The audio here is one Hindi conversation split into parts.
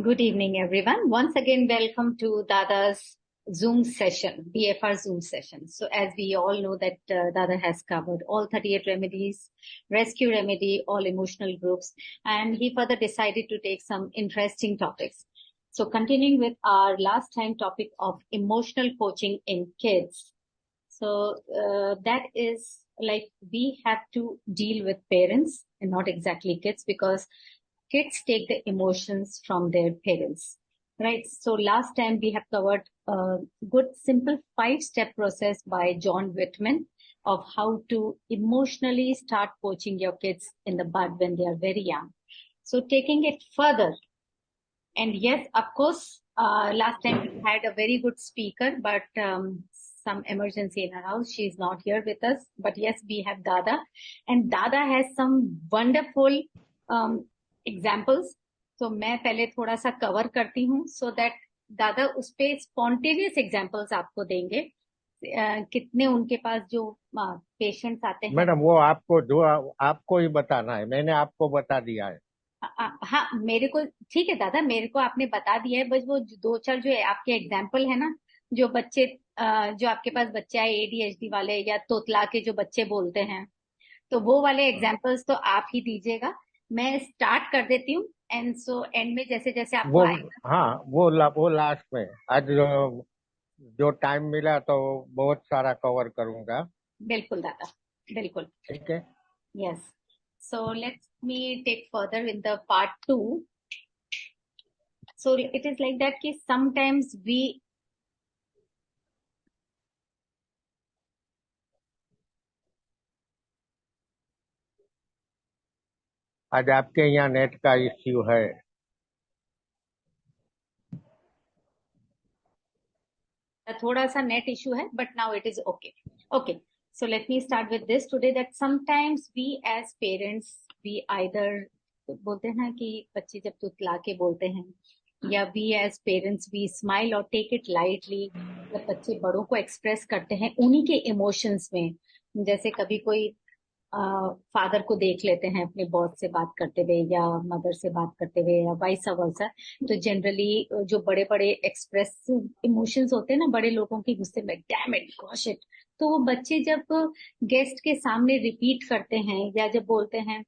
Good evening, everyone. Once again, welcome to Dada's Zoom session, BFR Zoom session. So as we all know that Dada has covered all 38 remedies, rescue remedy, all emotional groups, and he further decided to take some interesting topics. So continuing with our last time topic of emotional coaching in kids. So that is like we have to deal with parents and not exactly kids because kids take the emotions from their parents, right? So last time we have covered a good simple 5-step process by John Whitman of how to emotionally start coaching your kids in the bud when they are very young. So taking it further, and yes, of course, last time we had a very good speaker, but some emergency in her house. She's not here with us. But yes, we have Dada. And Dada has some wonderful examples. तो मैं पहले थोड़ा सा कवर करती हूँ so that दादा उस पे स्पॉन्टेनियस एग्जाम्पल्स आपको देंगे कितने उनके पास जो पेशेंट्स आते हैं। मैडम वो आपको जो आपको ही बताना है, मैंने आपको बता दिया है। हाँ मेरे को ठीक है दादा, मेरे को आपने बता दिया है, बस वो दो चार जो है आपके एग्जाम्पल है ना, जो बच्चे जो आपके पास बच्चे आए एडीएचडी वाले या तोतला के जो बच्चे बोलते हैं, तो वो वाले एग्जाम्पल्स तो आप ही दीजिएगा। मैं स्टार्ट कर देती हूँ एंड सो एंड में जैसे जैसे आपको वो आएगा। हाँ, वो लास्ट में आज जो टाइम मिला तो बहुत सारा कवर करूंगा। बिल्कुल दादा, बिल्कुल। ठीक है। Yes, so let's me take further in the part 2। So it is like that कि समटाइम्स वी आज आपके यहाँ नेट का इश्यू है। थोड़ा सा नेट इशू है but now it is okay. Okay, so let me start with this today that sometimes we as parents we either बोलते हैं ना कि बच्चे जब तुतला के बोलते हैं या we as parents we smile or take it lightly जब बच्चे बड़ों को एक्सप्रेस करते हैं उन्हीं के इमोशंस में। जैसे कभी कोई फादर को देख लेते हैं अपने बॉस से बात करते हुए या मदर से बात करते हुए या वाइस वर्सा, तो जनरली जो बड़े बड़े एक्सप्रेसिव इमोशंस होते हैं ना बड़े लोगों के गुस्से में, डैम इट, गॉश इट, तो वो बच्चे जब गेस्ट के सामने रिपीट करते हैं या जब बोलते हैं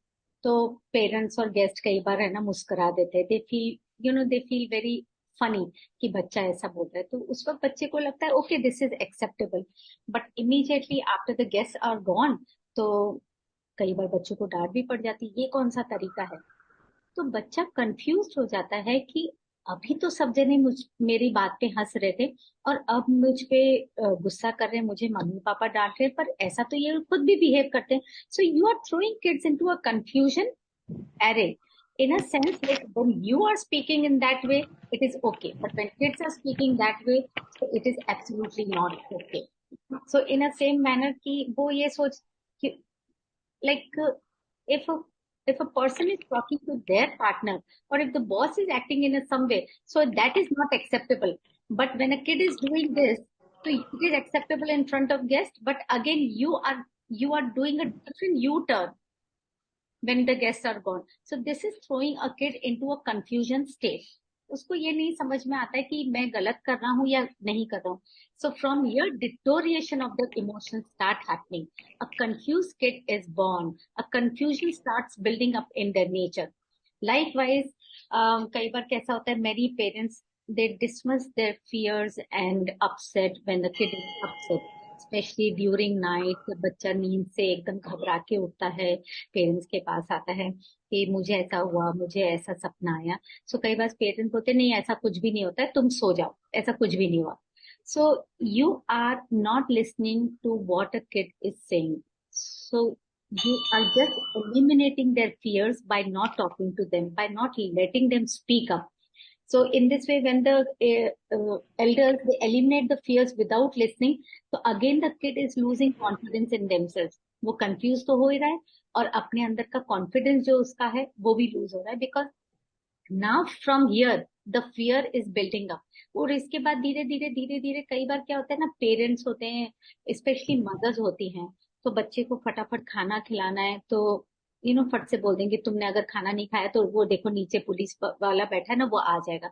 तो पेरेंट्स और गेस्ट कई बार है ना मुस्कुरा देते हैं। They feel they feel very funny कि बच्चा ऐसा बोल रहा है, तो उस वक्त बच्चे को लगता है okay this is acceptable. But immediately after the guest are gone तो कई बार बच्चों को डांट भी पड़ जाती है, ये कौन सा तरीका है। तो बच्चा कंफ्यूज हो जाता है कि अभी तो सब जने मेरी बात पे हंस रहे थे और अब मुझ पे गुस्सा कर रहे हैं, मुझे मम्मी पापा डांट रहे हैं, पर ऐसा तो ये खुद भी बिहेव करते हैं। So you are throwing kids into a confusion array in a sense, like when you are speaking in that way it is okay, but when kids are speaking that way so it is absolutely not okay. So in a same manner कि वो ये सोच कि like if a if a person is talking to their partner or if the boss is acting in a some way, so that is not acceptable. But when a kid is doing this, so it is acceptable in front of guests, but again you are doing a different u-turn when the guests are gone. So this is throwing a kid into a confusion state. उसको ये नहीं समझ में आता है कि मैं गलत कर रहा हूँ या नहीं कर रहा हूँ. So from here, deterioration of the emotions start happening. A confused kid is born. A confusion starts building up in their nature. Likewise, कई बार कैसा होता है, many parents they dismiss their fears and upset when the kid is upset. Specially during night जब बच्चा नींद से एकदम घबरा के उठता है, पेरेंट्स के पास आता है कि मुझे ऐसा हुआ, मुझे ऐसा सपना आया। सो कई बार पेरेंट्स बोलते नहीं ऐसा कुछ भी नहीं होता है, तुम सो जाओ, ऐसा कुछ भी नहीं हुआ। So you are not listening to what a kid is saying, so you are just eliminating their fears by not talking to them, by not letting them speak up. So in this way, when the elders they eliminate the fears without listening, so again the kid is losing confidence in themselves. वो confused तो हो ही रहा है और अपने अंदर का confidence जो उसका है वो भी lose हो रहा है, because now from here the fear is building up. और इसके बाद धीरे धीरे धीरे धीरे कई बार क्या होता है ना, पेरेंट्स होते हैं स्पेशली मदर्स होती हैं, तो बच्चे को फटाफट खाना खिलाना है, तो फट से बोल देंगे तुमने अगर खाना नहीं खाया तो वो देखो नीचे पुलिस वाला बैठा है ना, वो आ जाएगा.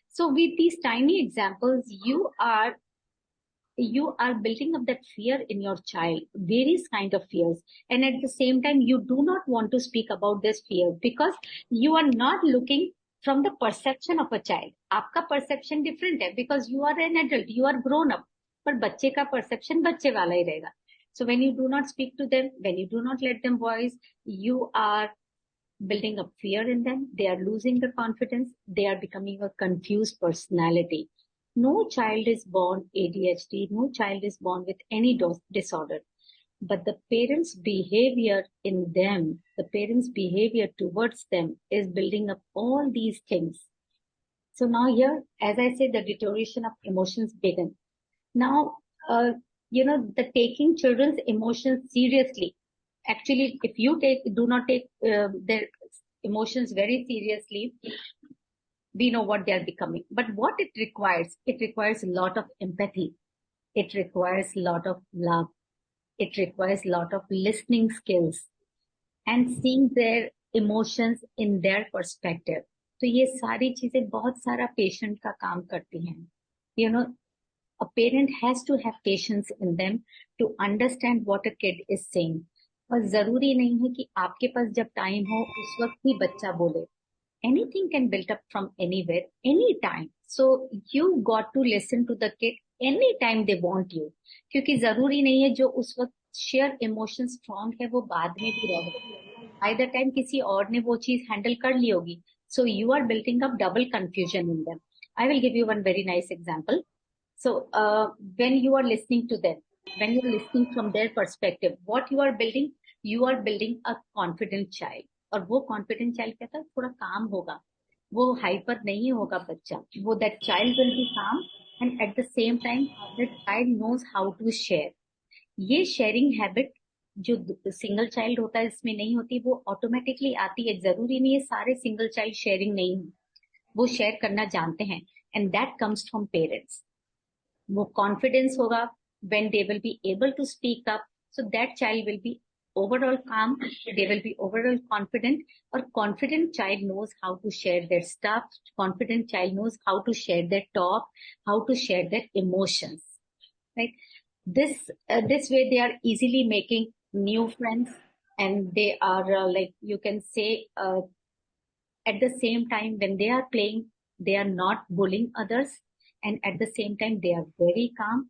So with these tiny examples, you are building up that fear in your child, various kind of fears, and at the same time you do not want to speak about this fear because you are not looking from the perception of a child. आपका perception different है because you are an adult, you are grown up. पर बच्चे का perception बच्चे वाला ही रहेगा. So when you do not speak to them, when you do not let them voice, you are building up fear in them. They are losing their confidence. They are becoming a confused personality. No child is born ADHD. No child is born with any disorder. But the parents' behavior in them, the parents' behavior towards them is building up all these things. So now here, as I say, the deterioration of emotions begin. Now, the taking children's emotions seriously. Actually, if you do not take their emotions very seriously, we know what they are becoming. But what it requires a lot of empathy. It requires a lot of love. It requires a lot of listening skills and seeing their emotions in their perspective. तो ये सारी चीजें बहुत सारा पेशेंट का काम करती हैं. You know, a parent has to have patience in them to understand what a kid is saying. और जरूरी नहीं है कि आपके पास जब टाइम हो उस वक्त ही बच्चा बोले. Anything can build up from anywhere, anytime. So you got to listen to the kid anytime they want you. क्योंकि जरूरी नहीं है जो उस वक्त शेयर इमोशन स्ट्रॉन्ग है वो बाद में भी रहे. बाय द टाइम किसी और ने वो चीज हैंडल कर ली होगी. So you are building up double confusion in them. I will give you one very nice example. So when you are listening to them, when you are listening from their perspective, what you are building a confident child. और वो कॉन्फिडेंट चाइल्ड कहता है थोड़ा काम होगा, वो हाइपर नहीं होगा बच्चा. वो that child will be calm and at the same time that child knows how to share. ये शेयरिंग हैबिट जो सिंगल चाइल्ड होता है इसमें नहीं होती, वो ऑटोमेटिकली आती है. जरूरी नहीं है सारे सिंगल चाइल्ड शेयरिंग नहीं हो, वो शेयर करना जानते हैं. And that comes from parents. वो कॉन्फिडेंस होगा when they will be able to speak up, so that child will be overall calm, they will be overall confident. Or confident child knows how to share their stuff, confident child knows how to share their talk, how to share their emotions, right? This way they are easily making new friends, and they are like you can say at the same time when they are playing they are not bullying others, and at the same time they are very calm.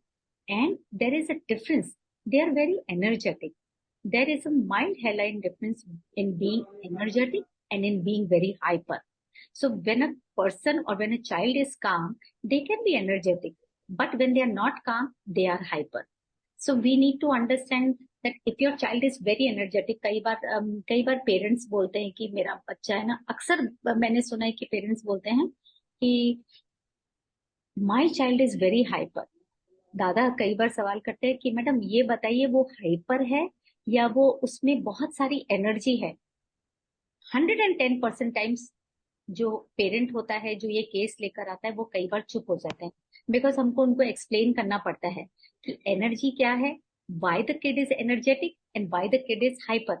And there is a difference, they are very energetic. There is a mild hairline difference in being energetic and in being very hyper. So when a person or when a child is calm, they can be energetic, but when they are not calm, they are hyper. So we need to understand that if your child is very energetic, कई बार पेरेंट्स बोलते हैं कि मेरा बच्चा है ना, अक्सर मैंने सुना है कि पेरेंट्स बोलते हैं कि my child is very hyper. दादा कई बार सवाल करते हैं कि मैडम ये बताइए वो हाइपर है या वो उसमें बहुत सारी एनर्जी है. 110% टाइम्स जो पेरेंट होता है जो ये केस लेकर आता है वो कई बार चुप हो जाते हैं, बिकॉज हमको उनको एक्सप्लेन करना पड़ता है कि एनर्जी क्या है, why the kid is energetic and why the kid is hyper.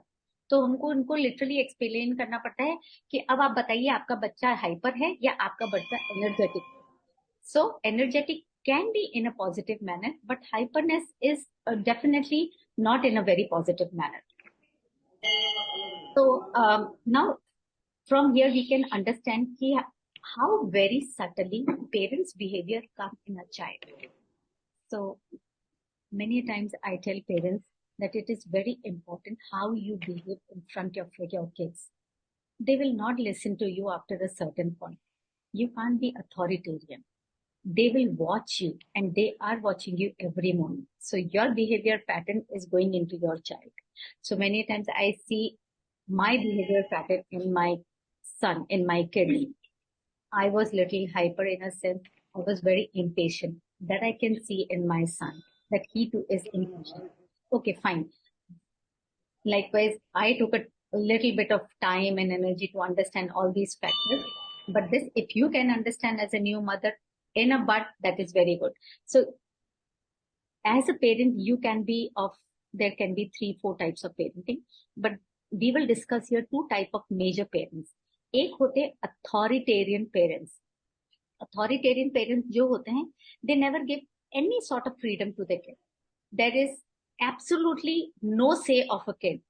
तो हमको उनको लिटरली एक्सप्लेन करना पड़ता है कि अब आप बताइए आपका बच्चा हाइपर है या आपका बच्चा energetic. So energetic can be in a positive manner, but hyperness is definitely not in a very positive manner. So now from here we can understand how very subtly parents' behavior come in a child. So many times I tell parents that it is very important how you behave in front of your kids. They will not listen to you after a certain point. You can't be authoritarian. They will watch you and they are watching you every moment. So your behavior pattern is going into your child. So many times I see my behavior pattern in my son, in my kid. I was little hyper in a sense. I was very impatient. That I can see in my son, that he too is impatient. Okay, fine. Likewise, I took a little bit of time and energy to understand all these factors. But this, if you can understand as a new mother, in a but, that is very good. So as a parent, you can be there can be 3-4 types of parenting, but we will discuss here two type of major parents. एक होते अथॉरिटेरियन पेरेंट्स। अथॉरिटेरियन पेरेंट्स जो होते हैं, they never give any sort of freedom to the kid. There is absolutely no say of a kid.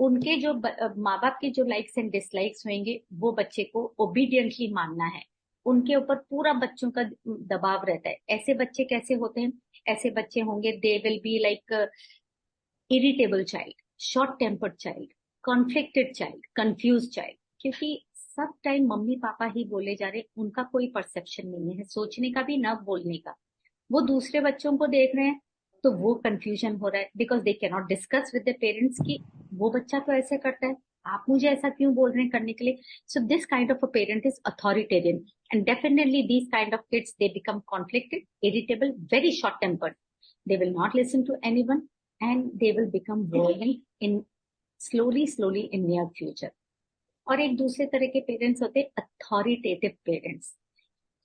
उनके जो माँ बाप के जो लाइक्स एंड डिसलाइक्स होंगे वो बच्चे को ओबीडियंटली मानना है। उनके ऊपर पूरा बच्चों का दबाव रहता है। ऐसे बच्चे कैसे होते हैं? ऐसे बच्चे होंगे, they will be like irritable child, short tempered child, conflicted child, confuse child. क्योंकि सब टाइम मम्मी पापा ही बोले जा रहे, उनका कोई परसेप्शन नहीं है सोचने का भी ना बोलने का। वो दूसरे बच्चों को देख रहे हैं तो वो कंफ्यूजन हो रहा है, because they can not discuss with the parents की वो बच्चा तो ऐसे करता है, आप मुझे ऐसा क्यों बोल रहे हैं करने के लिए। So this kind of a parent is authoritarian, and definitely these kind of kids they become conflicted, irritable, very short tempered. They will not listen to anyone and they will become violent in slowly in near future. और एक दूसरे तरह के पेरेंट्स होते हैं authoritative parents.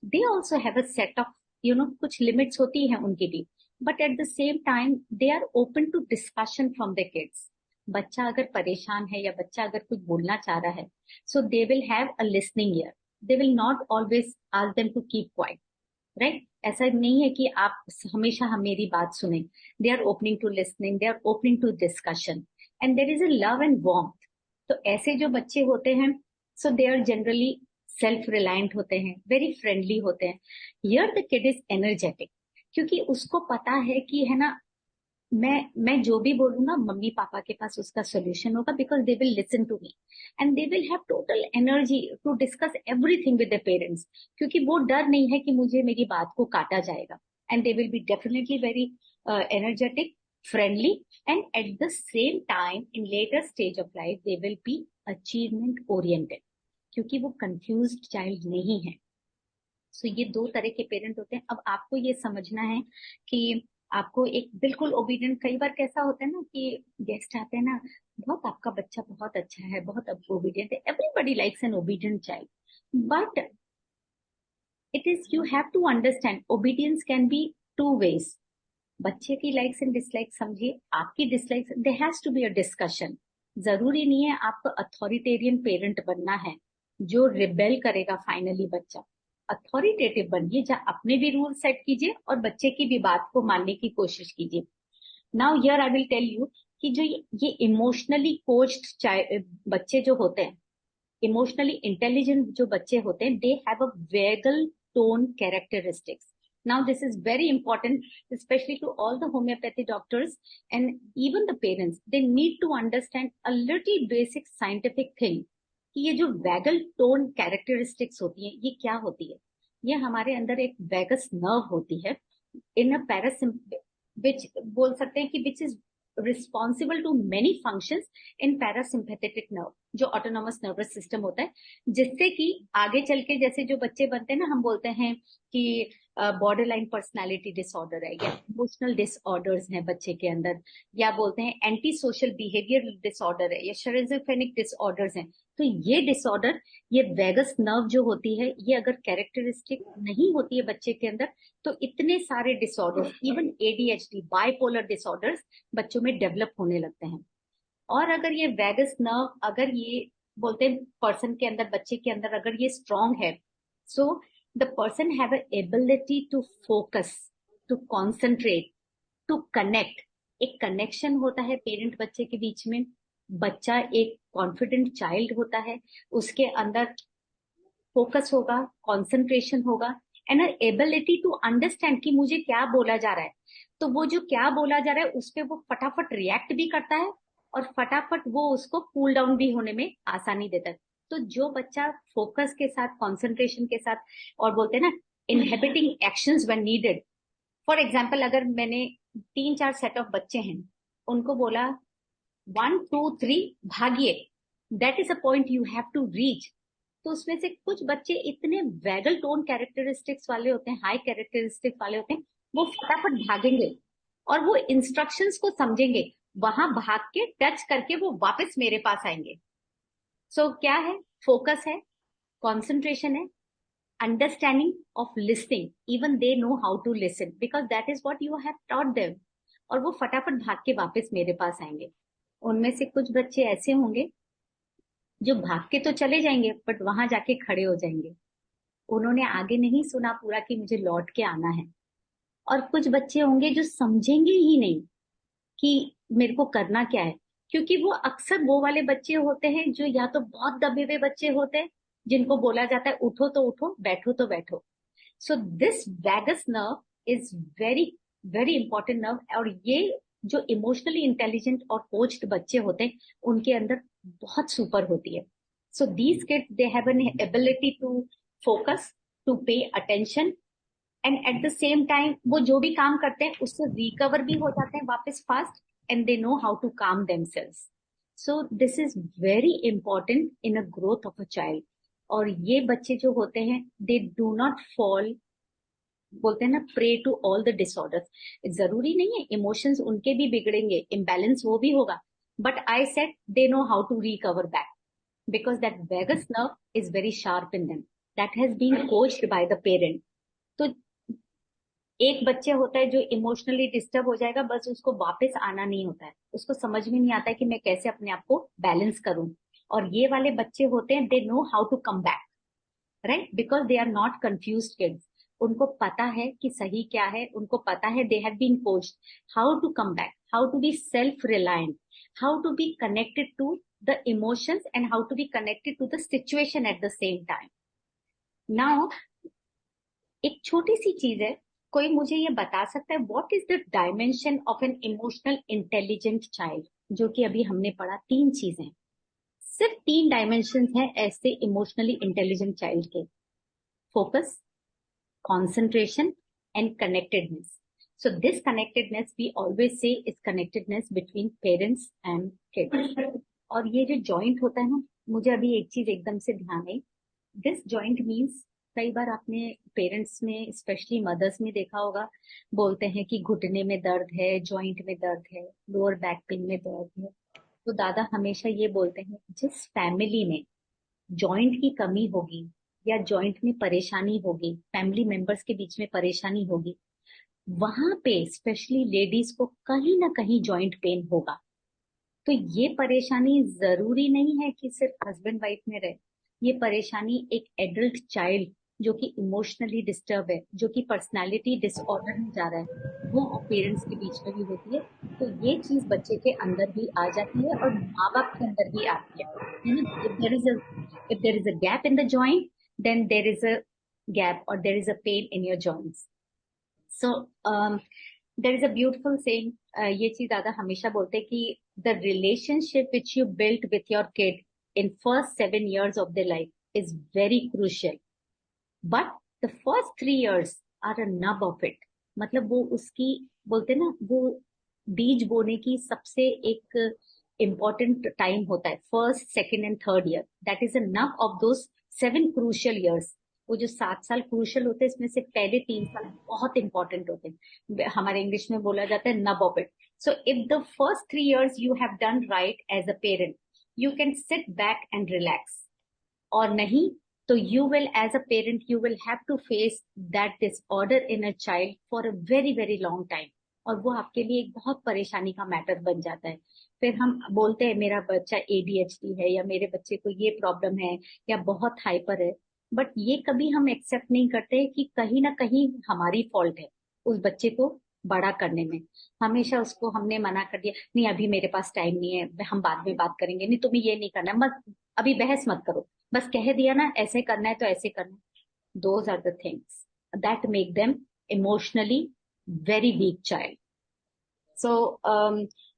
They also have a set of कुछ लिमिट्स होती है उनकी भी, but at the same time they are open to discussion from the kids. बच्चा अगर परेशान है या बच्चा अगर कुछ बोलना चाह रहा है, so they will have a listening ear. They will not always ask them to keep quiet, right? ऐसा नहीं है कि आप हमेशा हम मेरी बात सुने। They are opening to listening, they are opening to discussion, and there is a love and warmth. तो ऐसे जो बच्चे होते हैं, so they are generally self reliant होते हैं, वेरी फ्रेंडली होते हैं। Here the kid is energetic, क्योंकि उसको पता है कि है ना, मैं जो भी बोलूंगा मम्मी पापा के पास उसका सोल्यूशन होगा, because they will listen to me and they will have total energy to discuss everything with the parents. क्योंकि वो डर नहीं है कि मुझे मेरी बात को काटा जाएगा, and they will be definitely very energetic, friendly, and at the same time in later stage of life they will be achievement oriented, क्योंकि वो कंफ्यूज्ड चाइल्ड नहीं है। सो ये दो तरह के पेरेंट होते हैं। अब आपको ये समझना है कि आपको एक बिल्कुल ओबीडियंट, कई बार कैसा होता है ना कि गेस्ट आते हैं ना, बहुत आपका बच्चा बहुत अच्छा है, बहुत ओबीडियंट है, everybody likes an obedient child, but it is you have to understand obedience can be two ways. बच्चे की लाइक्स एंड डिसलाइक्स समझिए, आपकी dislikes, there has to be a discussion. जरूरी नहीं है आपको अथॉरिटेरियन पेरेंट बनना है जो रिबेल करेगा फाइनली बच्चा। अथॉरिटेटिव बनिए, जहाँ अपने भी रूल सेट कीजिए और बच्चे की भी बात को मानने की कोशिश कीजिए। Now here I will tell you कि जो ये इमोशनली कोच्ड बच्चे जो होते हैं, इमोशनली इंटेलिजेंट जो बच्चे होते हैं, they have a vagal tone characteristics. Now this is very important, especially to all the homeopathy doctors and even the parents. They need to understand a little basic scientific thing कि ये जो वैगल टोन कैरेक्टरिस्टिक्स होती है ये क्या होती है। ये हमारे अंदर एक वैगस नर्व होती है इन अ विच बोल सकते हैं कि which is responsible to many functions in parasympathetic nerve, जो ऑटोनॉमस नर्वस सिस्टम होता है, जिससे कि आगे चल के जैसे जो बच्चे बनते हैं ना, हम बोलते हैं कि बॉर्डर लाइन पर्सनैलिटी डिसऑर्डर है या इमोशनल डिसऑर्डर्स हैं बच्चे के अंदर, या बोलते हैं एंटी सोशल बिहेवियर डिसऑर्डर है या शिज़ोफ्रेनिक डिसऑर्डर्स हैं। तो ये डिसऑर्डर, ये वेगस नर्व जो होती है, ये अगर कैरेक्टरिस्टिक नहीं होती है बच्चे के अंदर, तो इतने सारे disorders, even ADHD, bipolar disorders बच्चों में डेवलप होने लगते हैं। और अगर ये वेगस नर्व, अगर ये बोलते हैं पर्सन के अंदर, बच्चे के अंदर अगर ये स्ट्रांग है, so the person have a ability to focus, to concentrate, to connect. एक कनेक्शन होता है पेरेंट बच्चे के बीच में। बच्चा एक कॉन्फिडेंट चाइल्ड होता है, उसके अंदर फोकस होगा, कॉन्सेंट्रेशन होगा, एंड एबिलिटी टू अंडरस्टैंड कि मुझे क्या बोला जा रहा है। तो वो जो क्या बोला जा रहा है उस पर वो फटाफट रिएक्ट भी करता है और फटाफट वो उसको कूल डाउन भी होने में आसानी देता है। तो जो बच्चा फोकस के साथ, कॉन्सेंट्रेशन के साथ, और बोलते हैं ना inhabiting actions when needed. For example, अगर मैंने 3-4 सेट ऑफ बच्चे हैं, उनको बोला 1 2 3 भागिए, that is a point you have to reach. तो उसमें से कुछ बच्चे इतने वैगल टोन कैरेक्टरिस्टिक्स वाले होते हैं, हाई कैरेक्टरिस्टिक्स वाले होते हैं, वो फटाफट भागेंगे और वो इंस्ट्रक्शंस को समझेंगे, वहां भाग के टच करके वो वापस मेरे पास आएंगे। सो क्या है? फोकस है, कॉन्सेंट्रेशन है, understanding of listening, even they know how to listen because that is what you have taught them, और वो फटाफट भाग के वापस मेरे पास आएंगे। उनमें से कुछ बच्चे ऐसे होंगे जो भाग के तो चले जाएंगे बट वहां जाके खड़े हो जाएंगे। उन्होंने आगे नहीं सुना पूरा कि मुझे लौट के आना है। और कुछ बच्चे होंगे जो समझेंगे ही नहीं कि मेरे को करना क्या है, क्योंकि वो अक्सर वो वाले बच्चे होते हैं जो या तो बहुत दबे हुए बच्चे होते हैं जिनको बोला जाता है उठो तो उठो, बैठो तो बैठो। So this vagus nerve is very very important nerve, और ये जो इमोशनली इंटेलिजेंट और कोच्ड बच्चे होते हैं उनके अंदर बहुत सुपर होती है। So these kids they have an ability to focus, to pay attention, and at the same time वो जो भी काम करते हैं उससे रिकवर भी हो जाते हैं वापस fast, and they know how to calm themselves. So this is very important in a growth of a child. और ये बच्चे जो होते हैं दे डू नॉट फॉल, बोलते हैं ना, prey to all the disorders. जरूरी नहीं है इमोशंस उनके भी बिगड़ेंगे, इम्बैलेंस वो भी होगा, but I said they know how to recover back because that vagus nerve is very sharp in them, that has been coached by the parent. तो एक बच्चे होता है जो इमोशनली डिस्टर्ब हो जाएगा, बस उसको वापस आना नहीं होता है, उसको समझ में नहीं आता है कि मैं कैसे अपने आप को बैलेंस करूं। और ये वाले बच्चे होते हैं they know how to come back, right, because they are not confuse kids. उनको पता है कि सही क्या है, उनको पता है, they have been coached how to come back, how to be self reliant, how to be connected to the emotions and how to be connected to the situation at the same time. Now एक छोटी सी चीज है, कोई मुझे ये बता सकता है what is the dimension of an emotional intelligent child? जो कि अभी हमने पढ़ा तीन चीजें, सिर्फ तीन डायमेंशन हैं ऐसे इमोशनली इंटेलिजेंट चाइल्ड के: focus, concentration, and connectedness. So this connectedness we always say is connectedness between parents and kids. और ये जो जॉइंट होता है ना, मुझे अभी एक चीज एकदम से ध्यान आई, दिस जॉइंट मीन्स, कई बार आपने पेरेंट्स में स्पेशली मदर्स में देखा होगा, बोलते हैं कि घुटने में दर्द है, जॉइंट में दर्द है, लोअर बैक पेन में दर्द है। तो दादा हमेशा ये बोलते हैं जिस फैमिली में जॉइंट की कमी होगी या जॉइंट में परेशानी होगी, फैमिली मेंबर्स के बीच में परेशानी होगी, वहां पे स्पेशली लेडीज को कहीं ना कहीं जॉइंट पेन होगा। तो ये परेशानी जरूरी नहीं है कि सिर्फ हस्बैंड वाइफ में रहे, ये परेशानी एक एडल्ट चाइल्ड जो कि इमोशनली डिस्टर्ब है, जो कि पर्सनालिटी डिसऑर्डर में जा रहा है, वो और पेरेंट्स के बीच में भी होती है। तो ये चीज बच्चे के अंदर भी आ जाती है और माँ बाप के अंदर भी आती है ना। If there is a gap in the joint, then there is a gap और there is a pain in your joints. So there is a beautiful saying, ये चीज दादा हमेशा बोलते हैं कि the relationship which you built with your kid in first 7 years of their life is very crucial, but the first 3 years are a nub of it। मतलब वो उसकी, बोलते ना, वो बीज बोने की सबसे एक इम्पॉर्टेंट टाइम होता है, first second and third year, that is अ नब ऑफ दोज 7 क्रूशियल ईयर्स। वो जो 7 साल क्रूशियल होते हैं इसमें से पहले 3 साल बहुत इंपॉर्टेंट होते हैं, हमारे इंग्लिश में बोला जाता है नब of it. So if the first 3 years you have done right as a parent, you can sit back and relax, और नहीं तो you will, as a parent, you will have to face that disorder in a child for a very very long time, और वो आपके लिए एक बहुत परेशानी का मैटर बन जाता है। फिर हम बोलते हैं मेरा बच्चा ADHD है, या मेरे बच्चे को ये प्रॉब्लम है, या बहुत हाइपर है, बट ये कभी हम एक्सेप्ट नहीं करते कि कहीं ना कहीं हमारी फॉल्ट है उस बच्चे को बड़ा करने में। हमेशा उसको हमने मना कर दिया, नहीं अभी मेरे पास टाइम नहीं है, हम बाद में बात करेंगे, नहीं तुम्हें ये नहीं करना, बस अभी बहस मत करो, बस कह दिया ना ऐसे करना है तो ऐसे करना है। Those are the things that make them emotionally very weak child. So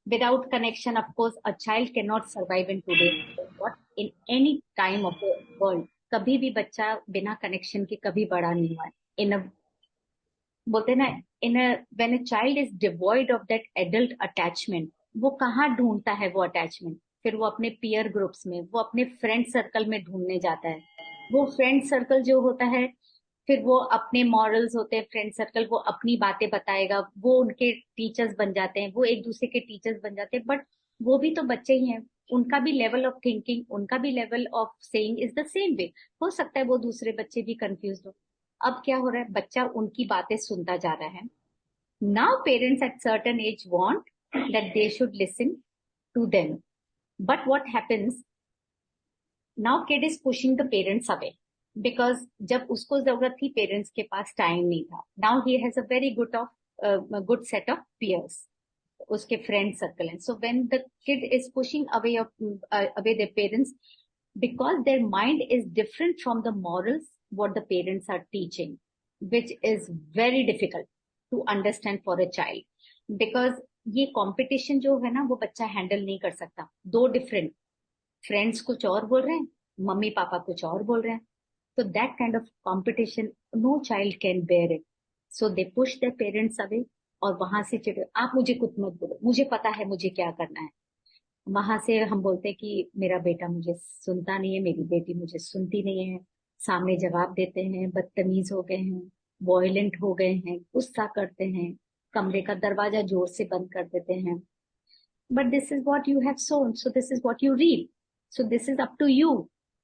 without connection, of course, a child cannot survive in today's world, what in any time of the world। कभी भी बच्चा बिना कनेक्शन के कभी बड़ा नहीं हुआ है। इन अ, बोलते हैं ना, in a when a child is devoid of that adult attachment, वो कहाँ ढूंढता है वो अटैचमेंट? फिर वो अपने पीयर ग्रुप्स में, वो अपने फ्रेंड सर्कल में ढूंढने जाता है। वो फ्रेंड सर्कल जो होता है, फिर वो अपने मॉरल्स होते हैं फ्रेंड सर्कल, वो अपनी बातें बताएगा, वो उनके टीचर्स बन जाते हैं, वो एक दूसरे के टीचर्स बन जाते हैं, बट वो भी तो बच्चे ही हैं, उनका भी लेवल ऑफ थिंकिंग, उनका भी level of saying is the same way. हो सकता है वो दूसरे बच्चे भी कंफ्यूज हो। अब क्या हो रहा है, बच्चा उनकी बातें सुनता जा रहा है। Now parents at certain age want that they should listen to them. But what happens now, kid is pushing the parents away because जब उसको जरूरत थी पेरेंट्स के पास टाइम नहीं था. Now he has a very good set of peers, उसके फ्रेंड सर्कल हैं. So when the kid is pushing away their parents, because their mind is different from the morals what the parents are teaching, which is very difficult to understand for a child, because ये कंपटीशन जो है ना वो बच्चा हैंडल नहीं कर सकता. दो डिफरेंट फ्रेंड्स कुछ और बोल रहे हैं, मम्मी पापा कुछ और बोल रहे हैं. तो that kind of competition no child can bear it. So they push their parents away, और वहां से चिढ़, आप मुझे कुछ मत बोलो, मुझे पता है मुझे क्या करना है. वहां से हम बोलते हैं कि मेरा बेटा मुझे सुनता नहीं है, मेरी बेटी मुझे सुनती नहीं है. सामने जवाब देते हैं, बदतमीज हो गए हैं, वॉयलेंट हो गए हैं, गुस्सा करते हैं, कमरे का दरवाजा जोर से बंद कर देते हैं. But this is what you have sown, so this is what you read. So this is up to you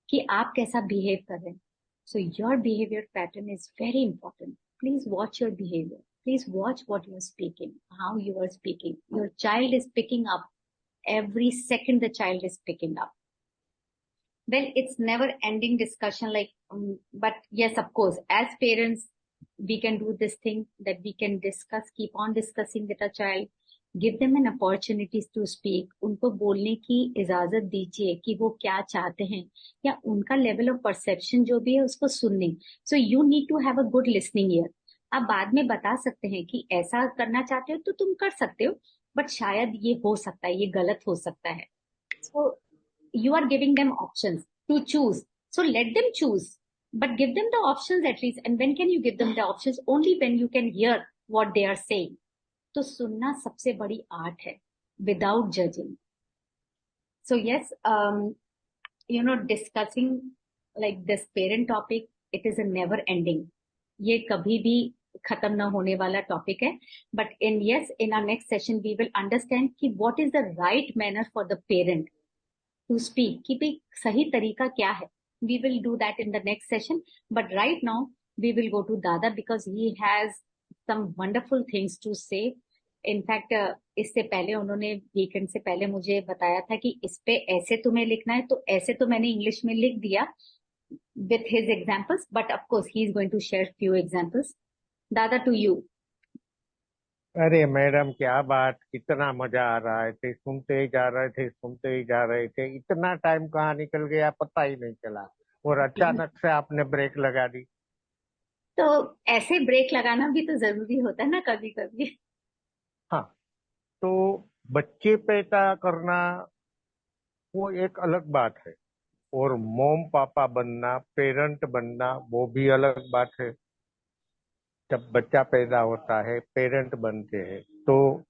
कि आप कैसा बिहेव कर रहे हैं. So your behaviour pattern is very important. Please watch your behaviour. Please watch what you are speaking, how you are speaking. Your child is picking up. Every second the child is picking up. Well, it's never ending discussion but yes, of course, as parents, we can do this thing that we can discuss, keep on discussing with a child, give them an opportunity to speak. उनको बोलने की इजाजत दीजिए कि वो क्या चाहते हैं या उनका लेवल ऑफ परसेप्शन जो भी है उसको सुनने. So you need to have a good listening ear. आप बाद में बता सकते हैं कि ऐसा करना चाहते हो तो तुम कर सकते हो, बट शायद ये हो सकता है, ये गलत हो सकता है. सो you are giving them options to choose. So let them choose, but give them the options at least. And when can you give them the options? Only when you can hear what they are saying. तो सुनना सबसे बड़ी आर्ट है, without judging. So yes, discussing like this parent topic, it is a never ending. ये कभी भी खत्म ना होने वाला टॉपिक है. But in our next session we will understand कि what is the right manner for the parent to speak, कि भाई सही तरीका क्या है. We will do that in the next session. But right now we will go to दादा because he has some wonderful things to say. In fact इससे पहले उन्होंने वीकेंड से पहले मुझे बताया था कि इस पे ऐसे तुम्हें लिखना है, तो ऐसे तो मैंने इंग्लिश में लिख दिया with his examples, but of course he is going to share few examples. Dada, to you. अरे मैडम क्या बात, कितना मजा आ रहा है थे, सुनते ही जा रहे थे, सुनते ही जा रहे थे. इतना टाइम कहाँ निकल गया पता ही नहीं चला, और अचानक से आपने ब्रेक लगा दी. तो ऐसे ब्रेक लगाना भी तो जरूरी होता है ना कभी कभी. हाँ, तो बच्चे पैदा करना वो एक अलग बात है, और मोम पापा बनना, पेरेंट बनना, वो भी अलग बात है. जब बच्चा पैदा होता है, पेरेंट बनते हैं, तो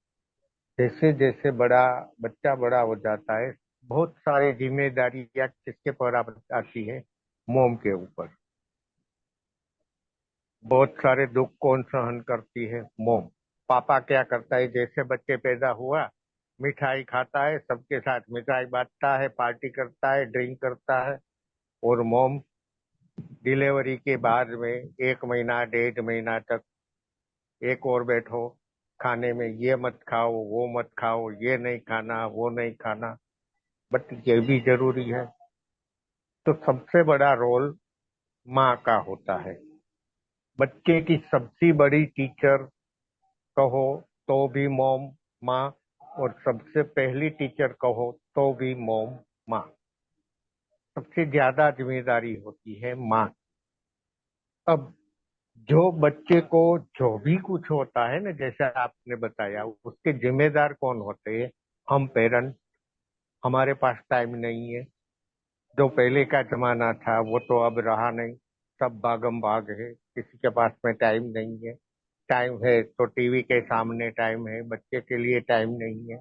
जैसे जैसे बच्चा बड़ा हो जाता है, बहुत सारी जिम्मेदारियां किसके पर आती है? मोम के ऊपर. बहुत सारे दुख कौन सहन करती है? मोम. पापा क्या करता है, जैसे बच्चे पैदा हुआ मिठाई खाता है, सबके साथ मिठाई बांटता है, पार्टी करता है, ड्रिंक करता है. और मोम डिलीवरी के बाद में 1 महीना 1.5 महीना तक, एक और बैठो खाने में, ये मत खाओ, वो मत खाओ, ये नहीं खाना, वो नहीं खाना, बट ये भी जरूरी है. तो सबसे बड़ा रोल माँ का होता है. बच्चे की सबसे बड़ी टीचर कहो तो भी मोम माँ, और सबसे पहली टीचर कहो तो भी मोम माँ. सबसे ज्यादा जिम्मेदारी होती है माँ. अब जो बच्चे को जो भी कुछ होता है ना, जैसा आपने बताया, उसके जिम्मेदार कौन होते हैं? हम पेरेंट. हमारे पास टाइम नहीं है. जो पहले का जमाना था वो तो अब रहा नहीं. सब भागम भाग है, किसी के पास में टाइम नहीं है. टाइम है तो टीवी के सामने टाइम है, बच्चे के लिए टाइम नहीं है.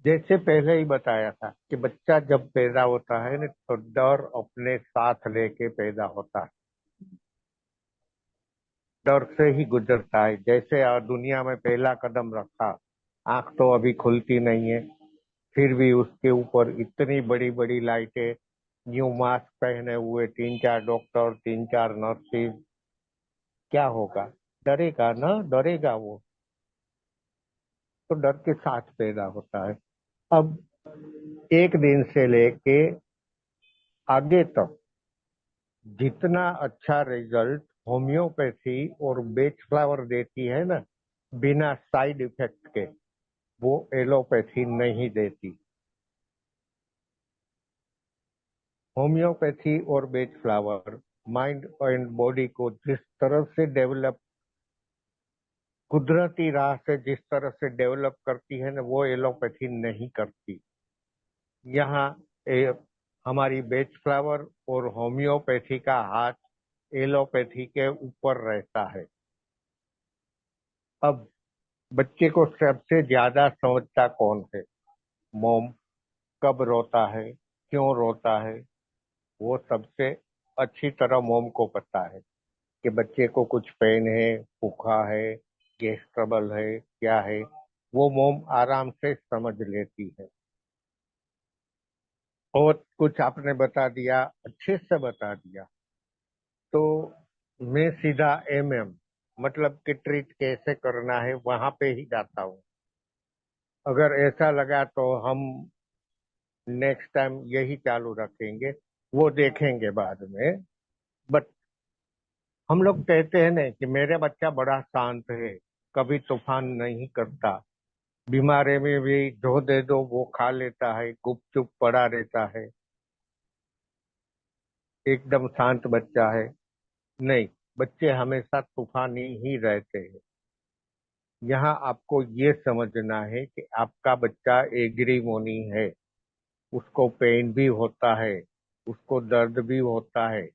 जैसे पहले ही बताया था कि बच्चा जब पैदा होता है ना, तो डर अपने साथ लेके पैदा होता है. डर से ही गुजरता है. जैसे दुनिया में पहला कदम रखा, आंख तो अभी खुलती नहीं है, फिर भी उसके ऊपर इतनी बड़ी बड़ी लाइटें, न्यू मास्क पहने हुए 3-4 डॉक्टर, 3-4 नर्सेज. क्या होगा? डरेगा ना, डरेगा वो. तो डर के साथ पैदा होता है. अब एक दिन से लेके आगे तक जितना अच्छा रिजल्ट होम्योपैथी और बेच फ्लावर देती है ना, बिना साइड इफेक्ट के, वो एलोपैथी नहीं देती। होम्योपैथी और बेच फ्लावर माइंड एंड बॉडी को जिस तरह से डेवलप, कुदरती राह से जिस तरह से डेवलप करती है ना, वो एलोपैथी नहीं करती। यहाँ हमारी बेच फ्लावर और होम्योपैथी का हाथ एलोपैथी के ऊपर रहता है। अब बच्चे को सबसे ज्यादा समझता कौन है? मोम। कब रोता है, क्यों रोता है, वो सबसे अच्छी तरह मोम को पता है कि बच्चे को कुछ पेन है, भूखा है, गैस ट्रबल है, क्या है। वो मोम आराम से समझ लेती है। और कुछ आपने बता दिया, अच्छे से बता दिया, तो मैं सीधा एमएम, मतलब कि ट्रीट कैसे करना है, वहां पे ही जाता हूँ। अगर ऐसा लगा तो हम नेक्स्ट टाइम यही चालू रखेंगे, वो देखेंगे बाद में। बट हम लोग कहते हैं ना कि मेरे बच्चा बड़ा शांत है, कभी तूफान नहीं करता, बीमारी में भी जो दे दो वो खा लेता है, गुपचुप पड़ा रहता है, एकदम शांत बच्चा है। नहीं, बच्चे हमेशा तूफानी ही रहते हैं। यहाँ आपको ये समझना है कि आपका बच्चा एग्रीमोनी है, उसको पेन भी होता है, उसको दर्द भी होता है,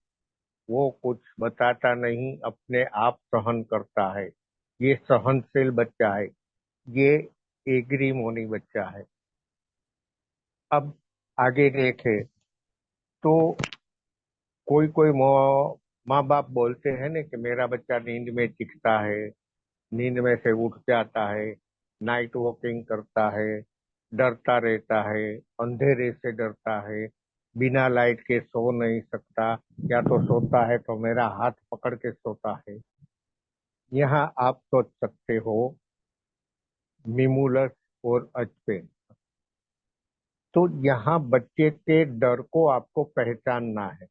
वो कुछ बताता नहीं, अपने आप सहन करता है। ये सहनशील बच्चा है, ये एग्रीमोनी बच्चा है। अब आगे देखे तो कोई कोई माँ बाप बोलते हैं ना कि मेरा बच्चा नींद में चीखता है, नींद में से उठ जाता है, नाइट वॉकिंग करता है, डरता रहता है, अंधेरे से डरता है, बिना लाइट के सो नहीं सकता, या तो सोता है तो मेरा हाथ पकड़ के सोता है। यहाँ आप सोच सकते हो मिमुलस और अजपेन। तो यहाँ बच्चे के डर को आपको पहचानना है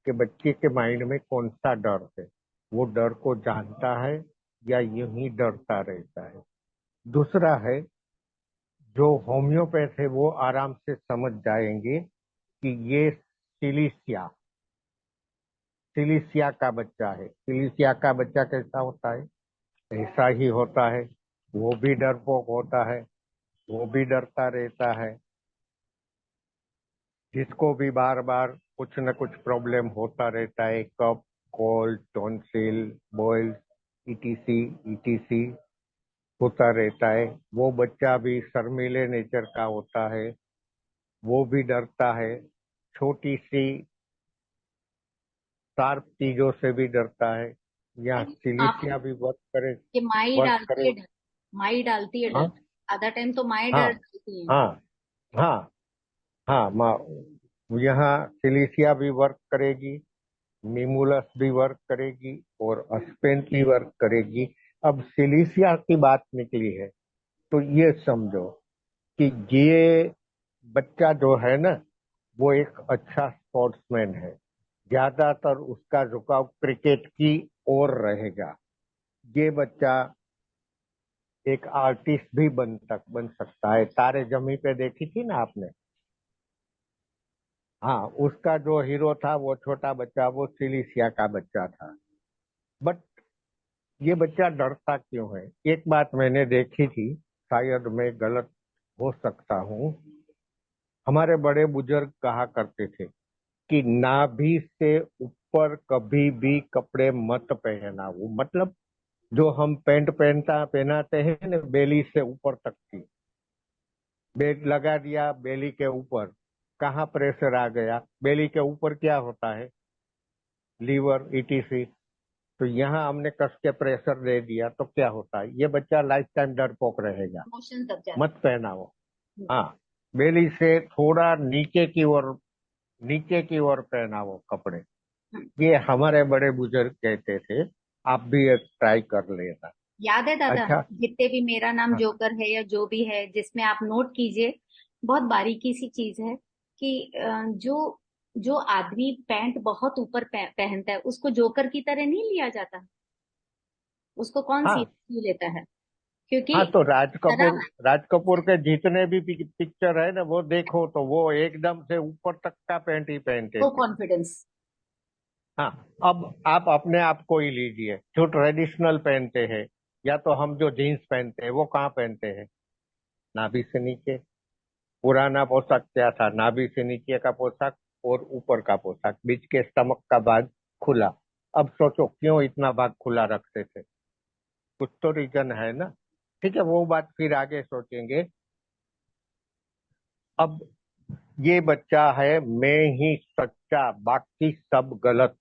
कि बच्चे के माइंड में कौन सा डर है, वो डर को जानता है या यूं ही डरता रहता है। दूसरा है, जो होम्योपैथ है वो आराम से समझ जाएंगे कि ये सिलिसिया, सिलिसिया का बच्चा है। सिलिसिया का बच्चा कैसा होता है? ऐसा ही होता है, वो भी डरपोक होता है, वो भी डरता रहता है, जिसको भी बार बार कुछ न कुछ प्रॉब्लम होता रहता है, cough, cold, tonsil, boils, etc etc होता रहता है। वो बच्चा भी शर्मीले नेचर का होता है, वो भी डरता है, छोटी सी शार्प चीजों से भी डरता है। या आप सिलिसिया भी वर्क करे, ये माई वर्क डालती करे। है डर, माई डालती है डर, हाँ, आधा टाइम तो माई हाँ, डर डालती है। हाँ, हाँ, हाँ, यहाँ सिलिसिया भी वर्क करेगी, मिमुलस भी वर्क करेगी, और अस्पेन भी वर्क करेगी। अब सिलिसिया की बात निकली है तो ये समझो कि ये बच्चा जो है ना, वो एक अच्छा स्पोर्ट्समैन है। ज्यादातर उसका झुकाव क्रिकेट की ओर रहेगा। ये बच्चा एक आर्टिस्ट भी बन सकता है। तारे जमी पे देखी थी ना आपने? हाँ, उसका जो हीरो था वो छोटा बच्चा, वो सिलिसिया का बच्चा था। बट ये बच्चा डरता क्यों है? एक बात मैंने देखी थी, शायद मैं गलत हो सकता हूँ। हमारे बड़े बुजुर्ग कहा करते थे कि नाभि से ऊपर कभी भी कपड़े मत पहना। वो मतलब जो हम पैंट पहनाते हैं ना, बेली से ऊपर तक की, बेग लगा दिया बेली के ऊपर, कहाँ प्रेशर आ गया? बेली के ऊपर क्या होता है? Liver, ETC. तो यहाँ हमने कस के प्रेशर दे दिया तो क्या होता है? ये बच्चा लाइफ टाइम डरपोक रहेगा। इमोशंस दब जाते मत पहनाओ। हैं। हाँ, बेली से थोड़ा नीचे की ओर, नीचे की ओर पहनाओ कपड़े। हम्म। ये हमारे बड़े बुजुर्ग कहते थे। आप भी एक ट्राई कर लेना। याद है दादा, अच्छा। जितने भी मेरा नाम हाँ, जोकर है या जो भी है, जिसमें आप नोट कीजिए, बहुत बारीकी सी चीज है कि जो जो आदमी पैंट बहुत ऊपर पहनता है उसको जोकर की तरह नहीं लिया जाता। उसको कौन सी हाँ लेता है, क्योंकि हाँ, तो जरा राज कपूर के जितने भी पिक्चर है ना, वो देखो तो वो एकदम से ऊपर तक का पैंट ही पहनते वो थे। कॉन्फिडेंस। हाँ, अब आप अपने आप को ही लीजिए, जो ट्रेडिशनल पहनते हैं या तो हम जो जीन्स पहनते हैं वो कहाँ पहनते हैं? नाभि से नीचे। पुराना पोशाक क्या था? नाभि से नीचे का पोशाक और ऊपर का पोशाक, बीच के स्टमक का भाग खुला। अब सोचो क्यों इतना भाग खुला रखते थे? कुछ तो रीजन है ना। ठीक है, वो बात फिर आगे सोचेंगे। अब ये बच्चा है, मैं ही सच्चा, बाकी सब गलत।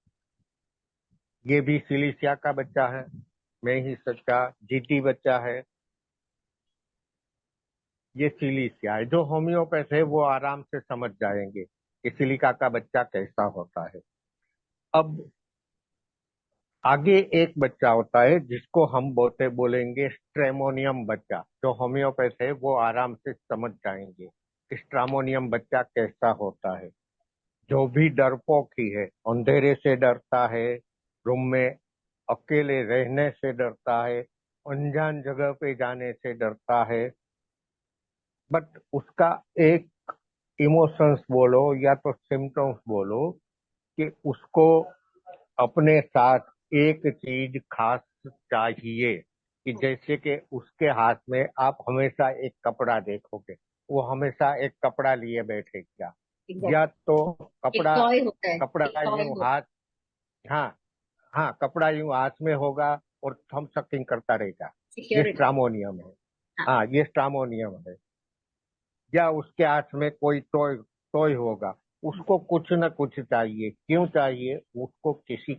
ये भी सिलिसिया का बच्चा है, मैं ही सच्चा। जीटी बच्चा है, ये सिलिसिया है। जो होम्योपैथ है वो आराम से समझ जाएंगे कि सिलिका का बच्चा कैसा होता है। अब आगे एक बच्चा होता है जिसको हम बोलेंगे स्ट्रेमोनियम बच्चा। जो होम्योपैथ है वो आराम से समझ जाएंगे कि स्ट्रामोनियम बच्चा कैसा होता है। जो भी डरपोक ही है, अंधेरे से डरता है, रूम में अकेले रहने से डरता है, अनजान जगह पे जाने से डरता है, बट उसका एक इमोशंस बोलो या तो सिम्टम्स बोलो कि उसको अपने साथ एक चीज खास चाहिए। कि जैसे कि उसके हाथ में आप हमेशा एक कपड़ा देखोगे, वो हमेशा एक कपड़ा लिए बैठेगा। या एग्जैक्टली। तो एक कपड़ा टॉय होता है, एक कपड़ा टॉय यूं होता हाथ, हाँ हाँ, कपड़ा यूं हाथ में होगा और थम सकिंग करता रहेगा। है, ये सिक्योरिटी। स्ट्रामोनियम है। हाँ। हाँ, ये स्ट्रामोनियम है। या उसके हाथ में कोई टॉय टॉय होगा, उसको कुछ न कुछ चाहिए। क्यों चाहिए उसको? किसी